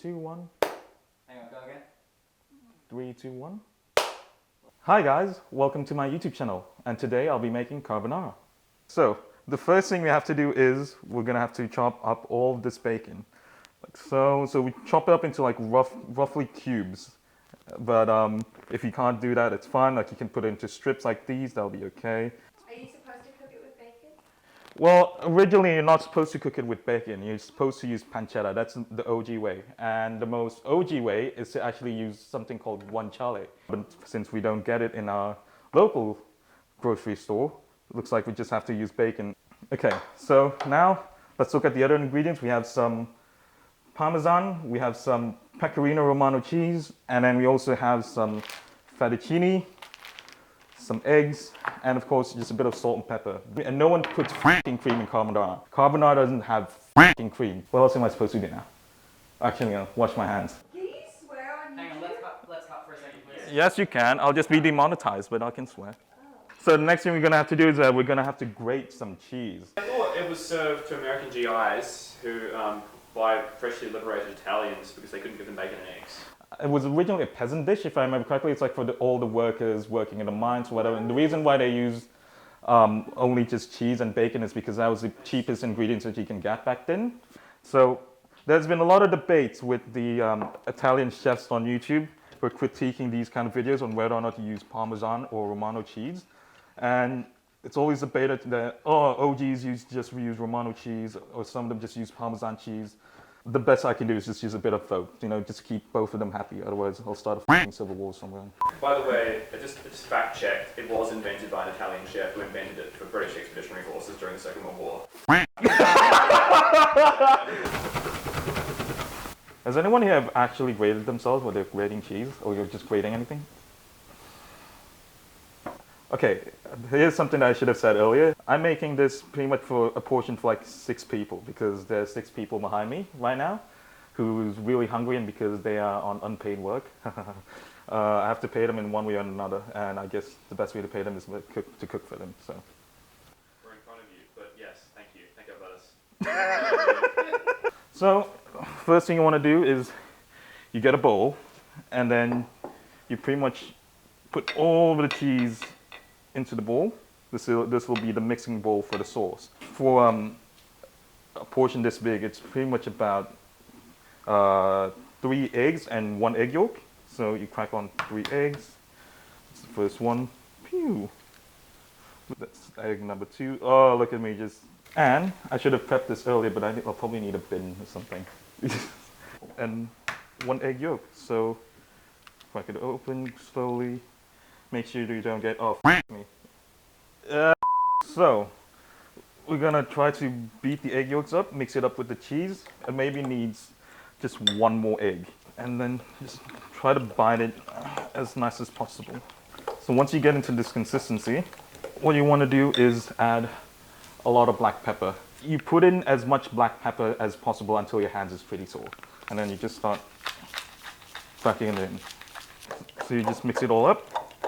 2, 1. Hang on, go again. 3, 2, 1. Hi guys, welcome to my YouTube channel, and today I'll be making carbonara. So, the first thing we have to do is we're gonna have to chop up all this bacon. Like so. So we chop it up into like roughly cubes. But if you can't do that, it's fine. Like you can put it into strips like these, that'll be okay. Are you supposed to cook it with bacon? Well, originally you're not supposed to cook it with bacon. You're supposed to use pancetta. That's the OG way. And the most OG way is to actually use something called guanciale. But since we don't get it in our local grocery store, it looks like we just have to use bacon. Okay, so now let's look at the other ingredients. We have some Parmesan, we have some Pecorino Romano cheese, and then we also have some fettuccine, some eggs, and of course just a bit of salt and pepper. And no one puts f***ing cream in carbonara. Carbonara doesn't have f***ing cream. What else am I supposed to do now? Actually, I'm gonna wash my hands. Can you swear on Hang on, YouTube? let's cut for a second, please. Yes, you can. I'll just be demonetized, but I can swear. So the next thing we're gonna have to do is we're gonna have to grate some cheese. I thought it was served to American GIs who buy freshly liberated Italians because they couldn't give them bacon and eggs. It was originally a peasant dish, if I remember correctly. It's like for all the workers working in the mines or whatever. And the reason why they use only just cheese and bacon is because that was the cheapest ingredients that you can get back then. So there's been a lot of debates with the Italian chefs on YouTube who are critiquing these kind of videos on whether or not to use Parmesan or Romano cheese. And it's always debated that, OGs just use Romano cheese, or some of them just use Parmesan cheese. The best I can do is just use a bit of both, just keep both of them happy. Otherwise, I'll start a f***ing civil war somewhere. By the way, I just fact checked, it was invented by an Italian chef who invented it for British expeditionary forces during the Second World War. Has anyone here ever actually grated themselves when they're grating cheese, or you're just grating anything? Okay, here's something that I should have said earlier. I'm making this pretty much for a portion for like 6 people because there's 6 people behind me right now who's really hungry and because they are on unpaid work. I have to pay them in one way or another, and I guess the best way to pay them is to cook for them. So. We're in front of you, but yes, thank you. Thank you, lettuce. So, first thing you want to do is you get a bowl, and then you pretty much put all of the cheese into the bowl. This will be the mixing bowl for the sauce. For a portion this big, it's pretty much about 3 eggs and 1 egg yolk. So you crack on 3 eggs. That's the first one. Pew. That's egg number 2. Oh, look at me just. And I should have prepped this earlier, but I'll probably need a bin or something. And 1 egg yolk. So crack it open slowly. Make sure you don't get off me. So we're gonna try to beat the egg yolks up, mix it up with the cheese. It maybe needs just 1 more egg, and then just try to bind it as nice as possible. So once you get into this consistency, what you want to do is add a lot of black pepper. You put in as much black pepper as possible until your hands is pretty sore, and then you just start cracking it in. So you just mix it all up.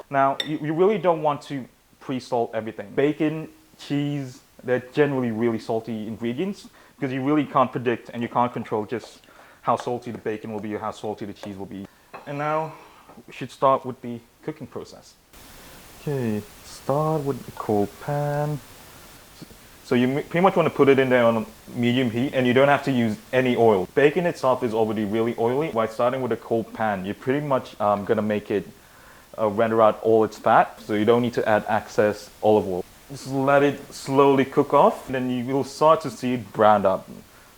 Now, you really don't want to pre-salt everything. Bacon, cheese, they're generally really salty ingredients because you really can't predict and you can't control just how salty the bacon will be or how salty the cheese will be. And now, we should start with the cooking process. Okay, start with the cold pan. So you pretty much want to put it in there on a medium heat, and you don't have to use any oil. Bacon itself is already really oily. By starting with a cold pan, you're pretty much gonna make it render out all its fat, so you don't need to add excess olive oil. Just let it slowly cook off, and then you will start to see it brown up.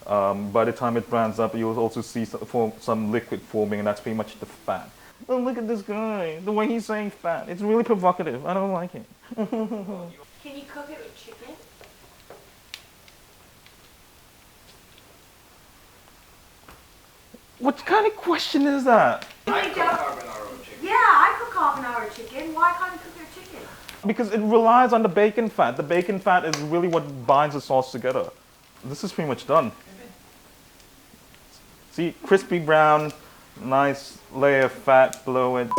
By the time it browns up, you'll also see some liquid forming, and that's pretty much the fat. Oh, look at this guy, the way he's saying fat. It's really provocative. I don't like it. Can you cook it with chicken? What kind of question is that? I cook carbonara with chicken. Yeah, I cook carbonara chicken. Why can't you cook your chicken? Because it relies on the bacon fat. The bacon fat is really what binds the sauce together. This is pretty much done. See, crispy brown, nice layer of fat below it.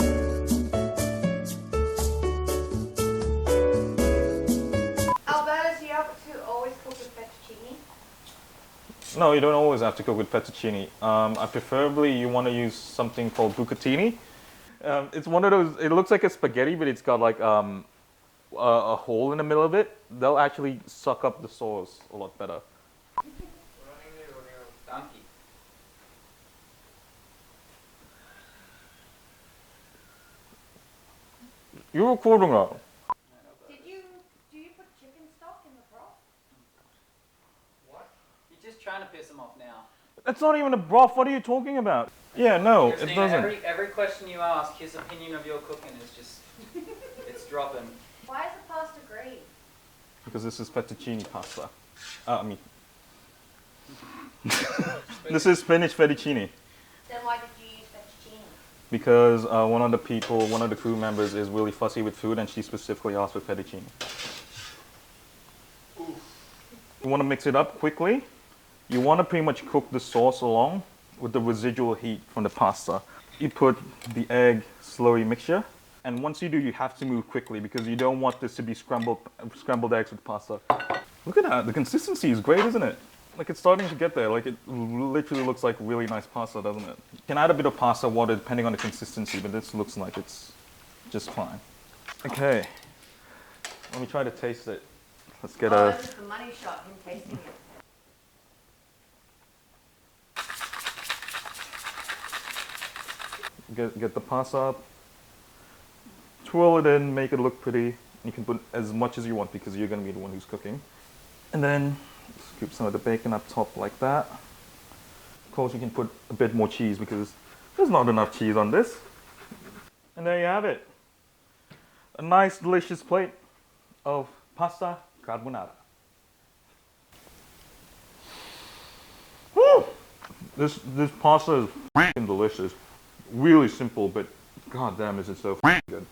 Alberto, do you have to always cook with fettuccine? No, you don't always have to cook with fettuccine. Preferably you want to use something called bucatini. It's one of those, it looks like a spaghetti, but it's got like a hole in the middle of it. They'll actually suck up the sauce a lot better. Donkey. You're recording that. Do you put chicken stock in the broth? What? You're just trying to piss him off now. That's not even a broth. What are you talking about? Yeah, no, it Kristina, doesn't. every question you ask, his opinion of your cooking is just, it's dropping. Why is the pasta green? Because this is fettuccine pasta. This is spinach fettuccine. Then why did you use fettuccine? Because one of the crew members is really fussy with food and she specifically asked for fettuccine. You want to mix it up quickly. You want to pretty much cook the sauce along with the residual heat from the pasta. You put the egg slurry mixture. And once you do, you have to move quickly because you don't want this to be scrambled eggs with pasta. Look at that, the consistency is great, isn't it? Like it's starting to get there, like it literally looks like really nice pasta, doesn't it? You can add a bit of pasta water depending on the consistency, but this looks like it's just fine. Okay, let me try to taste it. Let's get a... This is the money shot, him tasting it. Get the pasta up, twirl it in, make it look pretty. You can put as much as you want because you're going to be the one who's cooking. And then scoop some of the bacon up top like that. Of course, you can put a bit more cheese because there's not enough cheese on this. And there you have it. A nice, delicious plate of pasta carbonara. Woo! This pasta is f***ing delicious. Really simple, but god damn is it so f***ing good.